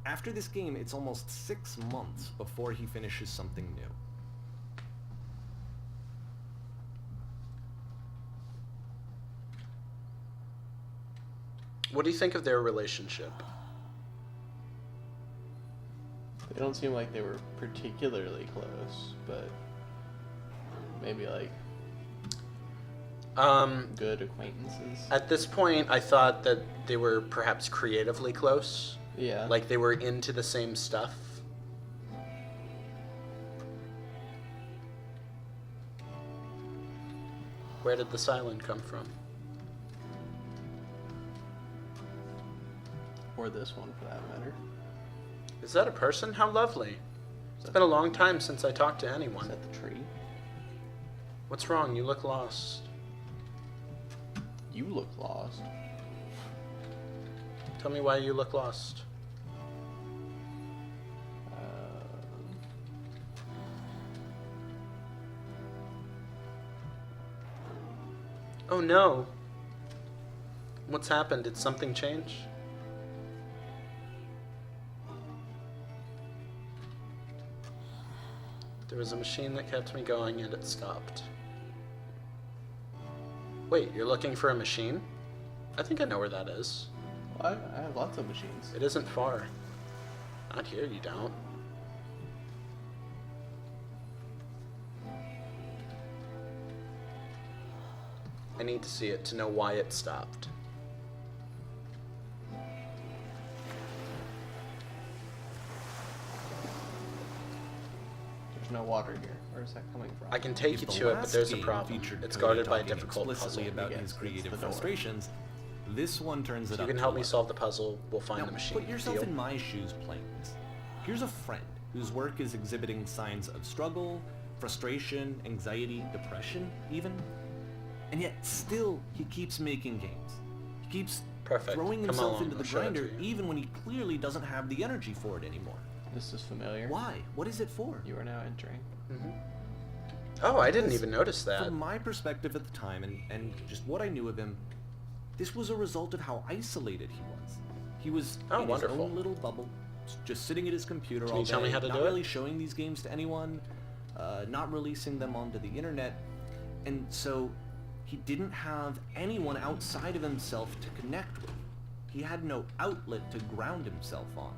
After this game, it's almost 6 months before he finishes something new. What do you think of their relationship? They don't seem like they were particularly close, but maybe like good acquaintances. At this point, I thought that they were perhaps creatively close. Yeah. Like they were into the same stuff. Where did the silent come from? Or this one, for that matter. Is that a person? How lovely. It's been a long time since I talked to Is anyone. that the tree? What's wrong? You look lost. You look lost. Tell me why you look lost. Oh no. What's happened? Did something change? There was a machine that kept me going and it stopped. Wait, you're looking for a machine? I think I know where that is. Well, I have lots of machines. It isn't far. Not here, you don't. I need to see it to know why it stopped. There's no water here. Where is that coming from? I can take If you the to it, but last there's a game problem. featured It's Cody guarded by a talking difficult explicitly puzzle. about Yeah, his it's creative the door. frustrations, this one turns it If up you can to help me 11. solve the puzzle, we'll find Now, the machine. put yourself Deal? in my shoes playing this. Here's a friend whose work is exhibiting signs of struggle, frustration, anxiety, depression, even. And yet, still, he keeps making games. He keeps Perfect. throwing Come himself along, into the I'll show it to grinder, you. even when he clearly doesn't have the energy for it anymore. This is familiar. Why? What is it for? You are now entering. Oh, I didn't Because even notice that. From my perspective at the time, and just what I knew of him, this was a result of how isolated he was. He was Oh, in wonderful. his own little bubble, just sitting at his computer Can all you tell day, me how to not do it? really showing these games to anyone, not releasing them onto the internet, and so he didn't have anyone outside of himself to connect with. He had no outlet to ground himself on.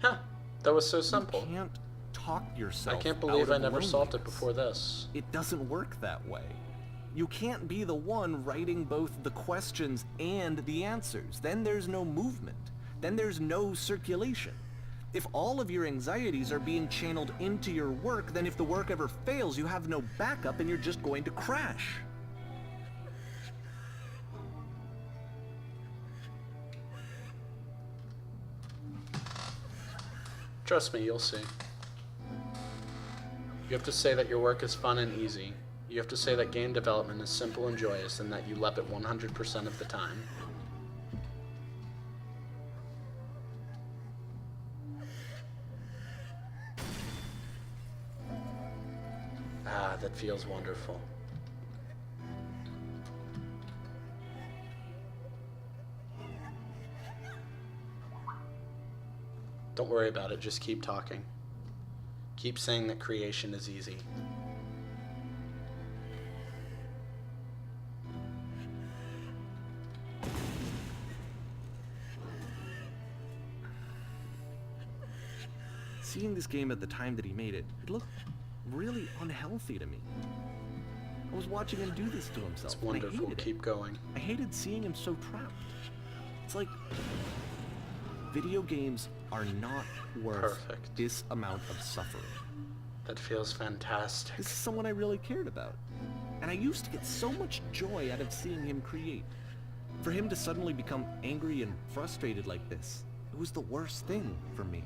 Huh. That was so simple. You can't talk yourself I can't believe out I of never solved it loneliness. before this. It doesn't work that way. You can't be the one writing both the questions and the answers. Then there's no movement. Then there's no circulation. If all of your anxieties are being channeled into your work, then if the work ever fails, you have no backup and you're just going to crash. Trust me, you'll see. You have to say that your work is fun and easy. You have to say that game development is simple and joyous and that you love it 100% of the time. Ah, that feels wonderful. Don't worry about it, just keep talking. Keep saying that creation is easy. Seeing this game at the time that he made it, it looked really unhealthy to me. I was watching him do this to himself. It's and I wonderful, hated it. keep going. I hated seeing him so trapped. It's like video games are not worth Perfect. this amount of suffering. That feels fantastic. This is someone I really cared about. And I used to get so much joy out of seeing him create. For him to suddenly become angry and frustrated like this, it was the worst thing for me.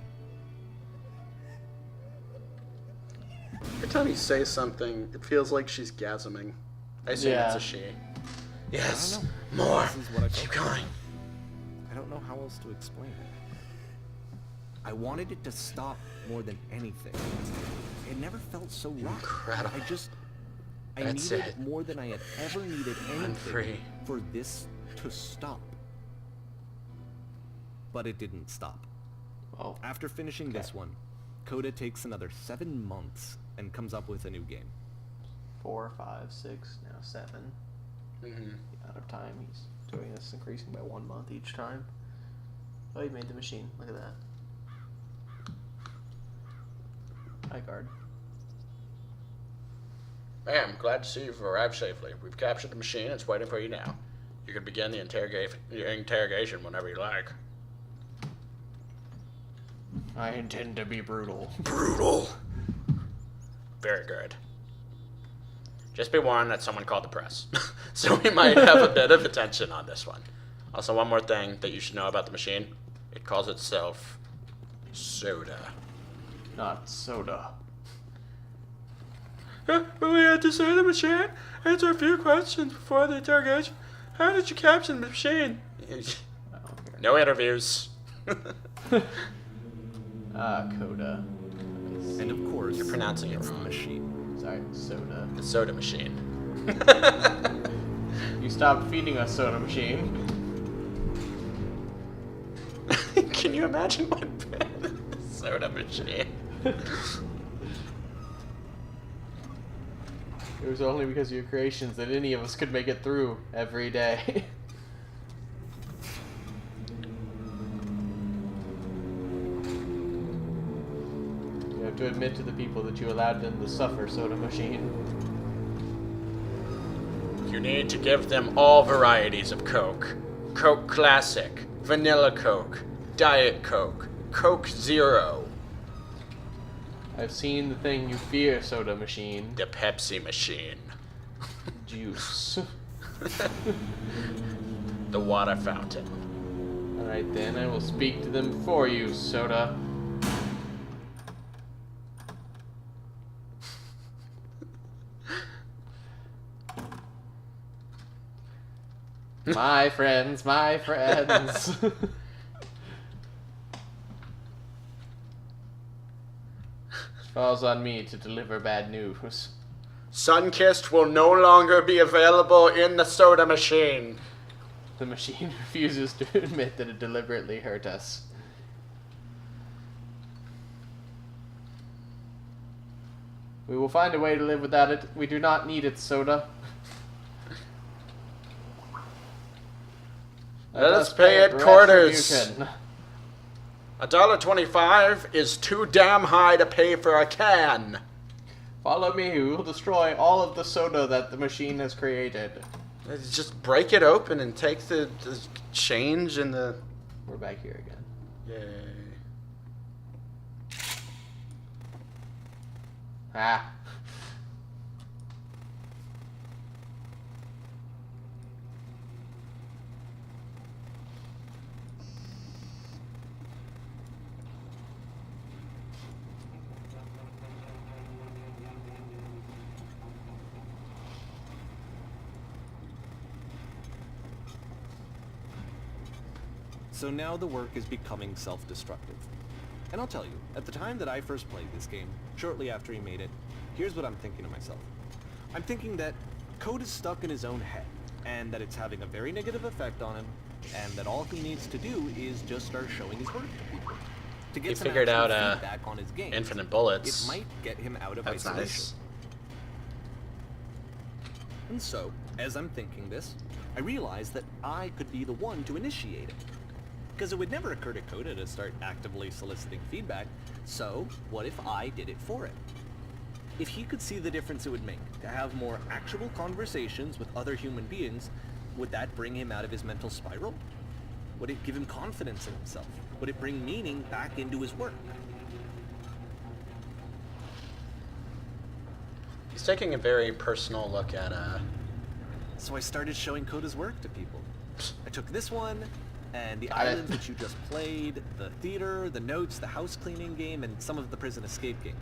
Every time you say something, it feels like she's gasming. I assume it's Yeah. a she. Yes. I don't know. More. This is what I Keep felt. going. I don't know how else to explain it. I wanted it to stop more than anything. It never felt so right. Incredible. I That's needed it. more than I had ever needed anything free. for this to stop. But it didn't stop. Oh, After finishing this one, Coda takes another 7 months and comes up with a new game. 4, 5, 6, now 7. Mm-hmm. Out of time, he's doing this, increasing by 1 month each time. Oh, he made the machine. Look at that. Hi, guard. Hey, I'm glad to see you've arrived safely. We've captured the machine. It's waiting for you now. You can begin the interrogation whenever you like. I intend to be brutal. Brutal. Very good. Just be warned that someone called the press. So we might have a bit of attention on this one. Also, one more thing that you should know about the machine. It calls itself Soda. Not soda. We had to say the machine. Answer a few questions before the interrogation. How did you capture the machine? I don't care. No interviews. Coda. And of course, You're pronouncing it it's the wrong. machine. Sorry, soda. The soda machine. You stopped feeding us, soda machine. Can you imagine my bed? Soda machine. It was only because of your creations that any of us could make it through every day. You have to admit to the people that you allowed them to suffer, soda machine. You need to give them all varieties of Coke. Coke Classic, Vanilla Coke, Diet Coke, Coke Zero, I've seen the thing you fear, soda machine. the Pepsi machine, Juice. the water fountain. Alright then, I will speak to them for you, soda. My friends, my friends. Falls on me to deliver bad news. Sunkissed will no longer be available in the soda machine. The machine refuses to admit that it deliberately hurt us. We will find a way to live without it. We do not need it, soda. Let us pay it quarters. retribution. $1.25 is too damn high to pay for a can. Follow me. We will destroy all of the soda that the machine has created. Just break it open and take the change and the... We're back here again. Yay. Ah. So now the work is becoming self-destructive. And I'll tell you, at the time that I first played this game, shortly after he made it, here's what I'm thinking to myself. I'm thinking that Code is stuck in his own head, and that it's having a very negative effect on him, and that all he needs to do is just start showing his work to people. To get He some figured actual out, feedback on his game. Infinite bullets. It might get him out of That's isolation. nice. And so, as I'm thinking this, I realize that I could be the one to initiate it. Because it would never occur to Coda to start actively soliciting feedback, so what if I did it for him? If he could see the difference it would make to have more actual conversations with other human beings, would that bring him out of his mental spiral? Would it give him confidence in himself? Would it bring meaning back into his work? He's taking a very personal look at, So I started showing Coda's work to people. I took this one, and the Got it. island which you just played, the theater, the notes, the house cleaning game, and some of the prison escape games.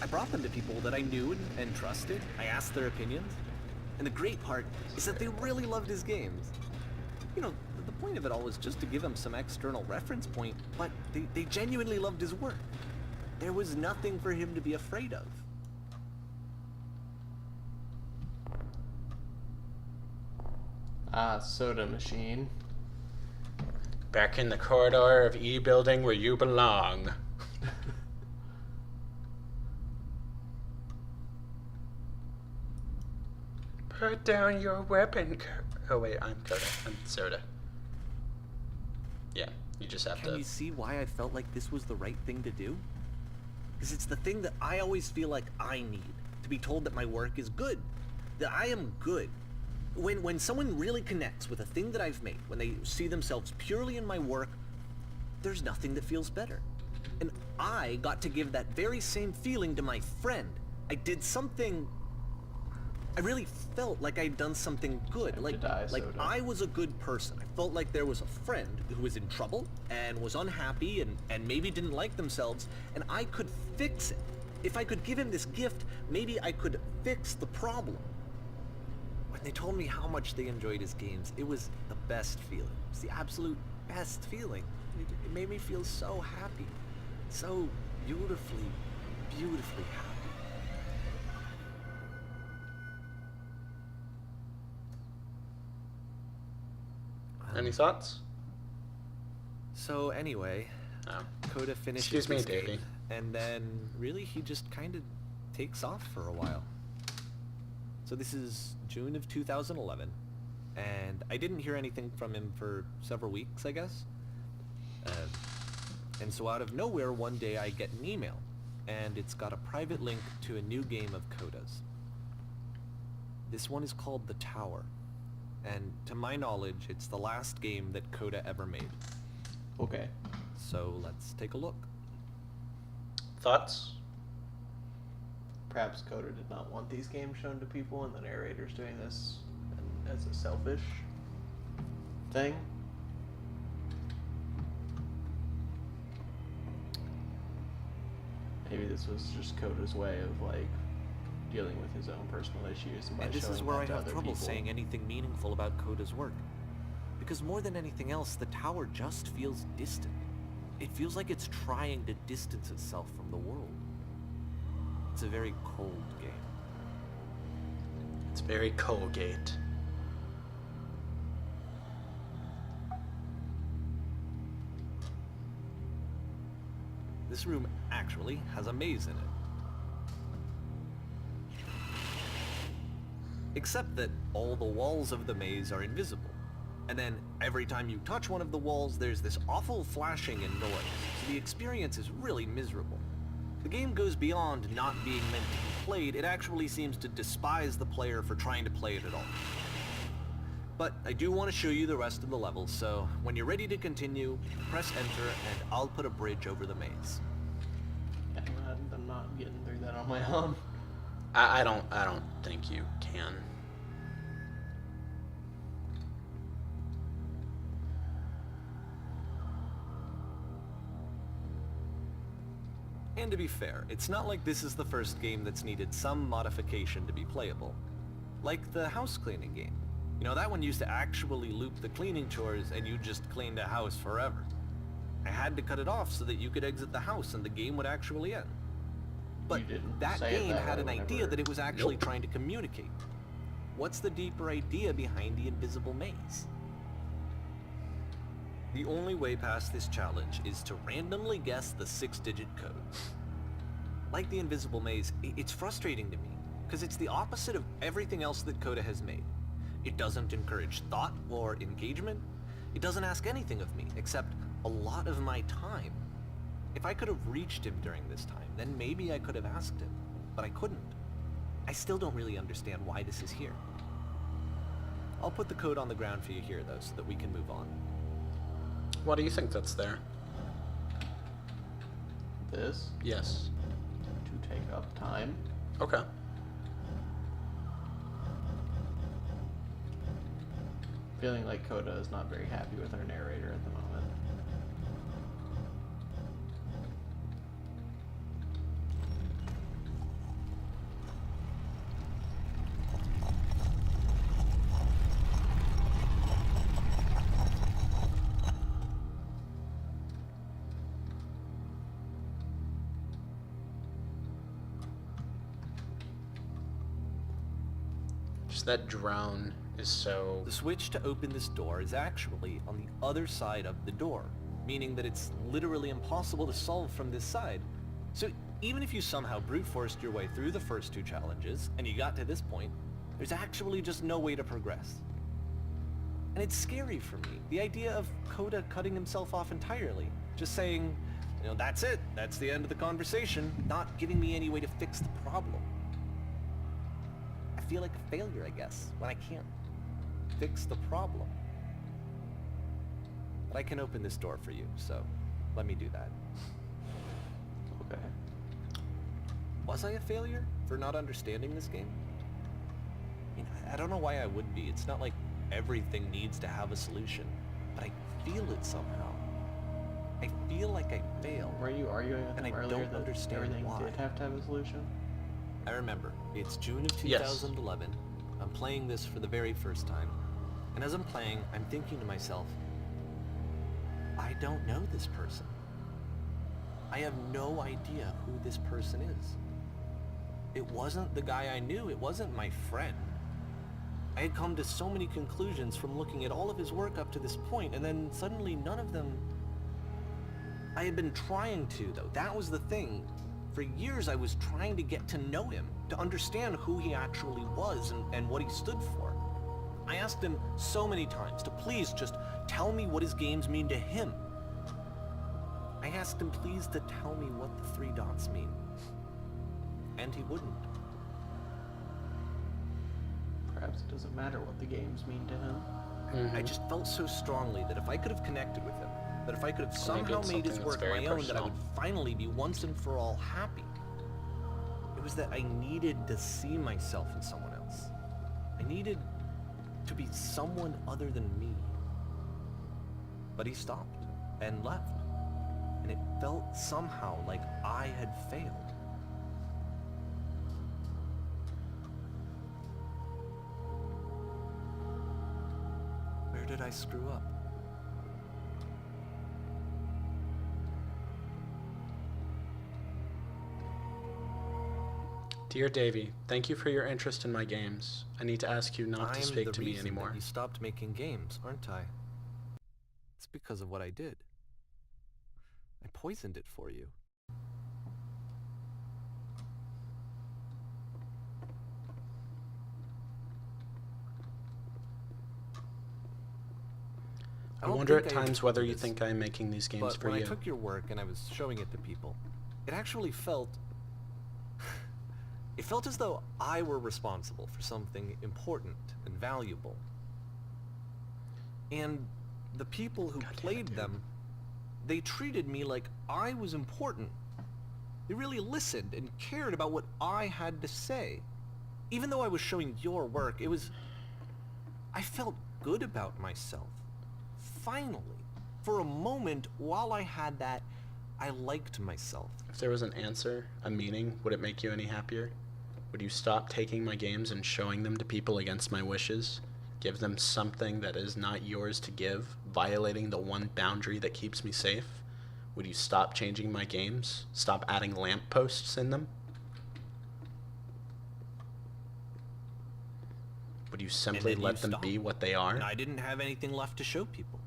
I brought them to people that I knew and trusted. I asked their opinions. And the great part is that they really loved his games. You know, the point of it all was just to give him some external reference point, but they genuinely loved his work. There was nothing for him to be afraid of. Ah, soda machine. Back in the corridor of E building where you belong. Put down your weapon. Oh wait, I'm Coda. I'm Soda. Yeah, you just have Can to. you see why I felt like this was the right thing to do? Because it's the thing that I always feel like I need, to be told that my work is good, that I am good. When someone really connects with a thing that I've made, when they see themselves purely in my work, there's nothing that feels better. And I got to give that very same feeling to my friend. I did something... I really felt like I'd done something good. Like I was a good person. I felt like there was a friend who was in trouble and was unhappy and maybe didn't like themselves, and I could fix it. If I could give him this gift, maybe I could fix the problem. When they told me how much they enjoyed his games, it was the best feeling. It was the absolute best feeling. It made me feel so happy. So beautifully, beautifully happy. Any thoughts? So anyway, No. Coda finishes Excuse me, this game, Davey. and then really he just kind of takes off for a while. So this is June of 2011, and I didn't hear anything from him for several weeks, I guess. And so out of nowhere, one day I get an email, and it's got a private link to a new game of Coda's. This one is called The Tower, and to my knowledge, it's the last game that Coda ever made. Okay. So let's take a look. Thoughts? Perhaps Coda did not want these games shown to people, and the narrator's doing this as a selfish thing. Maybe this was just Coda's way of like dealing with his own personal issues, and by And this showing is where that I to have other trouble people. saying anything meaningful about Coda's work. Because more than anything else, the tower just feels distant. It feels like it's trying to distance itself from the world. It's a very cold game. It's very Colgate. This room actually has a maze in it. Except that all the walls of the maze are invisible. And then every time you touch one of the walls, there's this awful flashing and noise. So the experience is really miserable. The game goes beyond not being meant to be played. It actually seems to despise the player for trying to play it at all. But I do want to show you the rest of the levels, so when you're ready to continue, press enter and I'll put a bridge over the maze. Yeah, I'm not getting through that on my own. I don't think you can. And to be fair, it's not like this is the first game that's needed some modification to be playable. Like the house cleaning game. You know, that one used to actually loop the cleaning chores and you just cleaned a house forever. I had to cut it off so that you could exit the house and the game would actually end. But You didn't that say it game that had way an idea whenever- that it was actually Nope. trying to communicate. What's the deeper idea behind the invisible maze? The only way past this challenge is to randomly guess the 6-digit code. Like the invisible maze, it's frustrating to me, because it's the opposite of everything else that Coda has made. It doesn't encourage thought or engagement. It doesn't ask anything of me, except a lot of my time. If I could have reached him during this time, then maybe I could have asked him, but I couldn't. I still don't really understand why this is here. I'll put the code on the ground for you here, though, so that we can move on. What do you think that's there? This Yes. to take up time. Okay. Feeling like Coda is not very happy with our narrator at the moment. So that drone is so... The switch to open this door is actually on the other side of the door, meaning that it's literally impossible to solve from this side. So even if you somehow brute forced your way through the first 2 challenges, and you got to this point, there's actually just no way to progress. And it's scary for me, the idea of Coda cutting himself off entirely, just saying, you know, that's it, that's the end of the conversation, not giving me any way to fix the problem. I feel like a failure, I guess, when I can't fix the problem. But I can open this door for you, so let me do that. Okay. Was I a failure for not understanding this game? I mean, I don't know why I would be. It's not like everything needs to have a solution, but I feel it somehow. I feel like I failed. Were you arguing with And him I earlier don't that understand everything why. did have to have a solution? I remember. It's June of Yes. 2011. I'm playing this for the very first time. And as I'm playing, I'm thinking to myself, I don't know this person. I have no idea who this person is. It wasn't the guy I knew. It wasn't my friend. I had come to so many conclusions from looking at all of his work up to this point, and then suddenly none of them... I had been trying to, though. That was the thing. For years I was trying to get to know him, to understand who he actually was and what he stood for. I asked him so many times to please just tell me what his games mean to him. I asked him please to tell me what the 3 dots mean. And he wouldn't. Perhaps it doesn't matter what the games mean to him. I just felt so strongly that if I could have connected with him, that if I could have Or maybe somehow it's made his something work that's very my own, that I personal. would finally be once and for all happy. It was that I needed to see myself in someone else. I needed to be someone other than me. But he stopped and left. And it felt somehow like I had failed. Where did I screw up? Dear Davy, thank you for your interest in my games. I need to ask you not to I'm speak the to me reason anymore. that you stopped making games, aren't I? It's because of what I did. I poisoned it for you. I don't wonder at think I times whether you this, think I am making these games but for when you. I took your work and I was showing it to people, it actually felt... it felt as though I were responsible for something important and valuable. And the people who God damn it, played dude. them, they treated me like I was important. They really listened and cared about what I had to say. Even though I was showing your work, it was... I felt good about myself. Finally. For a moment, while I had that, I liked myself. If there was an answer, a meaning, would it make you any happier? Would you stop taking my games and showing them to people against my wishes? Give them something that is not yours to give, violating the one boundary that keeps me safe? Would you stop changing my games? Stop adding lampposts in them? Would you simply then you let them stopped. be what they are? And I didn't have anything left to show people.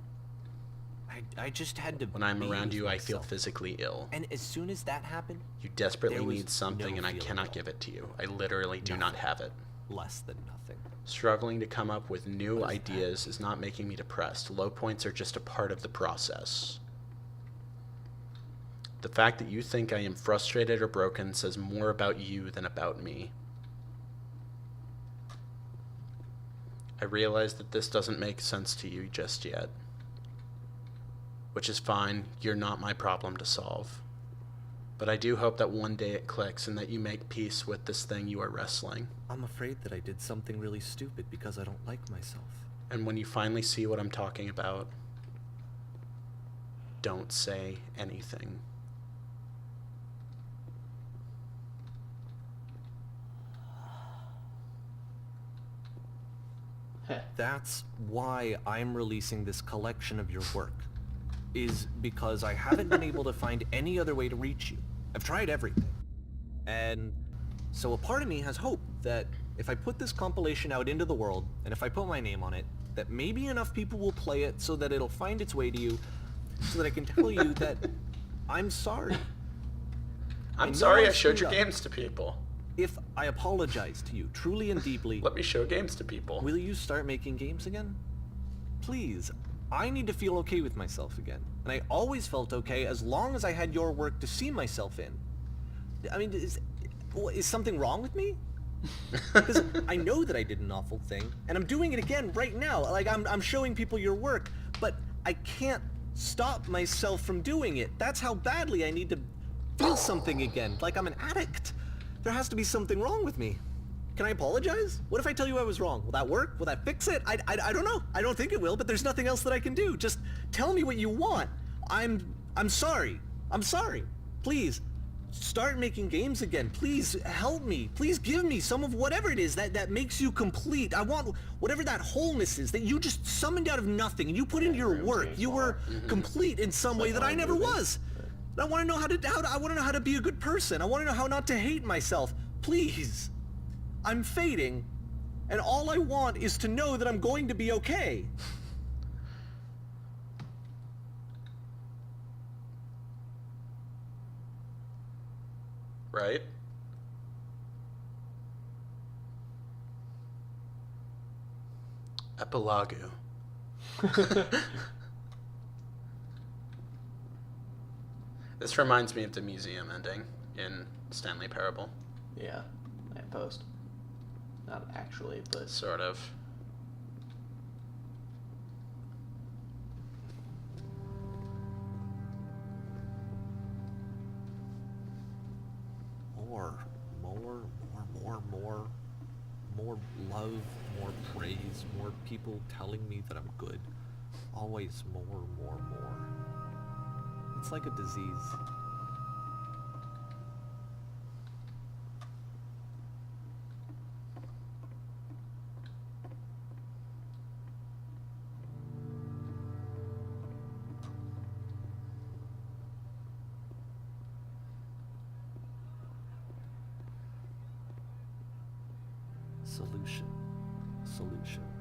I just had to When I'm be around with you, I feel myself. physically ill. And as soon as that happened, You desperately there was need something, no and I feeling cannot at give it to you. I literally do not Nothing. have it. less than nothing. Struggling to come up with new What is that? ideas is not making me depressed. Low points are just a part of the process. The fact that you think I am frustrated or broken says more about you than about me. I realize that this doesn't make sense to you just yet. Which is fine, you're not my problem to solve. But I do hope that one day it clicks and that you make peace with this thing you are wrestling. I'm afraid that I did something really stupid because I don't like myself. And when you finally see what I'm talking about, don't say anything. That's why I'm releasing this collection of your work, is because I haven't been able to find any other way to reach you. I've tried everything. And so a part of me has hope that if I put this compilation out into the world, and if I put my name on it, that maybe enough people will play it so that it'll find its way to you, so that I can tell you that I'm sorry. I'm sorry I showed your games to people. If I apologize to you truly and deeply, Let me show games to people. will you start making games again? Please. I need to feel okay with myself again. And I always felt okay as long as I had your work to see myself in. I mean, is something wrong with me? Because I know that I did an awful thing, and I'm doing it again right now. Like, I'm showing people your work, but I can't stop myself from doing it. That's how badly I need to feel something again, like I'm an addict. There has to be something wrong with me. Can I apologize? What if I tell you I was wrong? Will that work? Will that fix it? I don't know. I don't think it will, but there's nothing else that I can do. Just tell me what you want. I'm sorry. I'm sorry. Please, start making games again. Please help me. Please give me some of whatever it is that makes you complete. I want whatever that wholeness is that you just summoned out of nothing and you put into your work. You were complete in some way that I never was. I want to know I want to know how to be a good person. I want to know how not to hate myself. Please. I'm fading, and all I want is to know that I'm going to be okay. Right? Epilogue. This reminds me of the museum ending in Stanley Parable. Yeah, lamppost. Not actually, but Sort of. More love, more praise, more people telling me that I'm good. Always more. It's like a disease.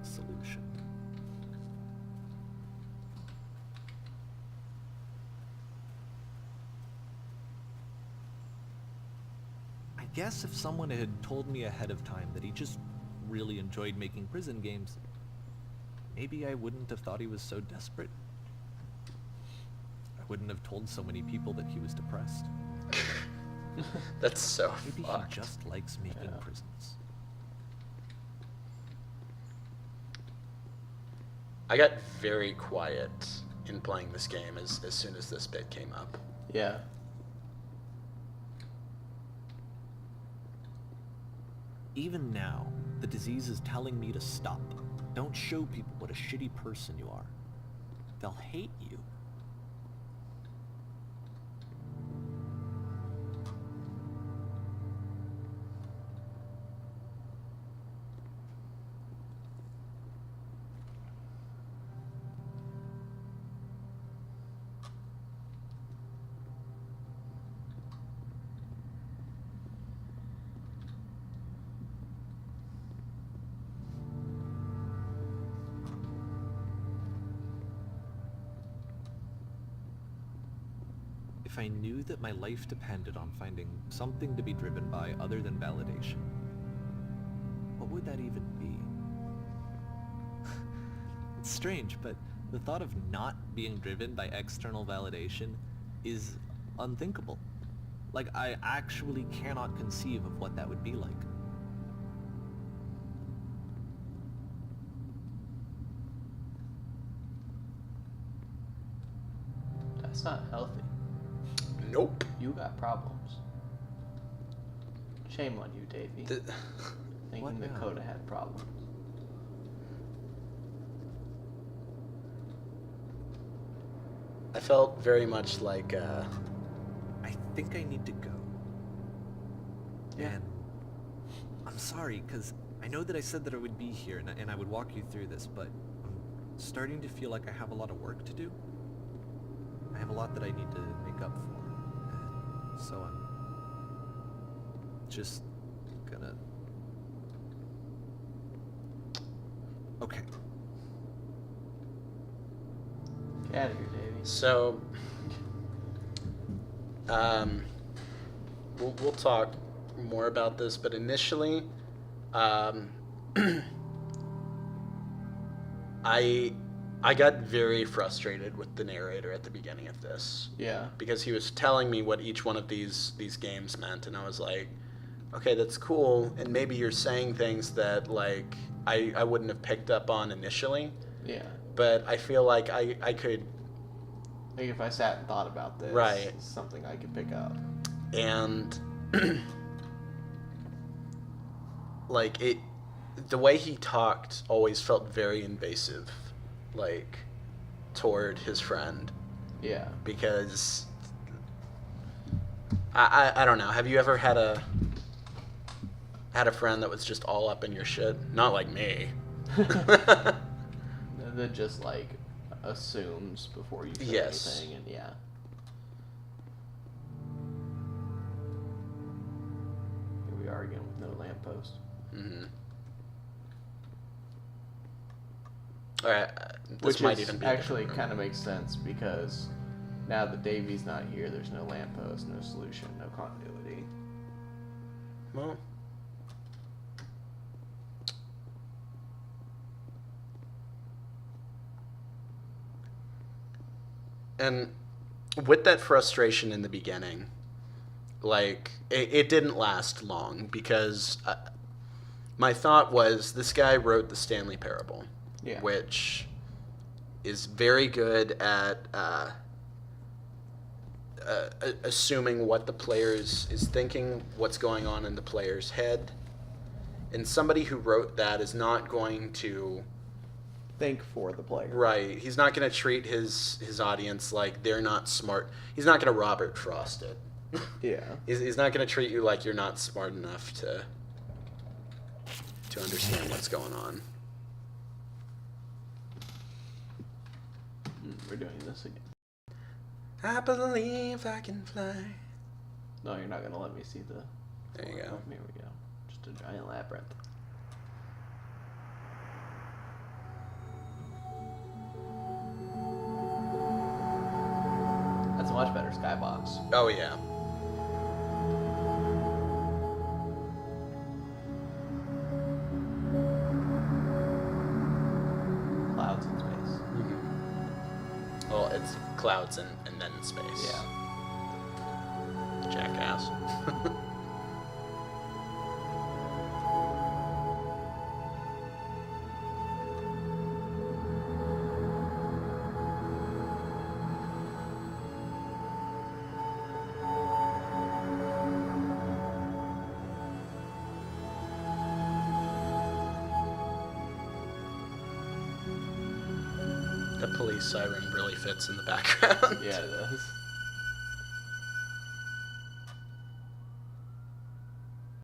Solution. I guess if someone had told me ahead of time that he just really enjoyed making prison games, maybe I wouldn't have thought he was so desperate. I wouldn't have told so many people that he was depressed. That's so Maybe fucked. he just likes making prisons. I got very quiet in playing this game as soon as this bit came up. yeah. Even now, the disease is telling me to stop. Don't show people what a shitty person you are. They'll hate you. If I knew that my life depended on finding something to be driven by other than validation, what would that even be? It's strange, but the thought of not being driven by external validation is unthinkable. Like, I actually cannot conceive of what that would be like. That's not healthy. Nope. You got problems. Shame on you, Davey. Thinking What the now? Coda had problems. I felt very much like, I think I need to go. Yeah. And I'm sorry, because I know that I said that I would be here and I would walk you through this, but I'm starting to feel like I have a lot of work to do. I have a lot that I need to make up for. And so I'm just gonna Okay. Get out of here, Davey. So, we'll talk more about this, but initially, I got very frustrated with the narrator at the beginning of this. Yeah. Because he was telling me what each one of these games meant, and I was like, okay, that's cool, and maybe you're saying things that like I wouldn't have picked up on initially. Yeah. But I feel like I could. Like if I sat and thought about this, Right. it's something I could pick up. And like the way he talked always felt very invasive, like toward his friend, Yeah. because I don't know. Have you ever had a friend that was just all up in your shit? Not like me. That just like assumes before you say Yes. anything, and yeah. Here we are again with no lamppost. Mm-hmm. All right, this Which might is even be actually kind of makes sense because now that Davy's not here, there's no lamppost, no solution, no continuity. well. And with that frustration in the beginning, like, it didn't last long because my thought was this guy wrote the Stanley Parable, Yeah. which is very good at assuming what the player is thinking, what's going on in the player's head. And somebody who wrote that is not going to... Think for the player. Right. He's not going to treat his audience like they're not smart. He's not going to Robert Frost it. Yeah. He's not going to treat you like you're not smart enough to understand what's going on. We're doing this again. I believe I can fly. No, you're not gonna let me see the. There you go. Here we go. Just a giant labyrinth. That's a much better skybox. Oh, yeah. Clouds in space. Mm-hmm. Well, it's clouds and then space. Yeah. Jackass. The police siren really fits in the background. Yeah, it does.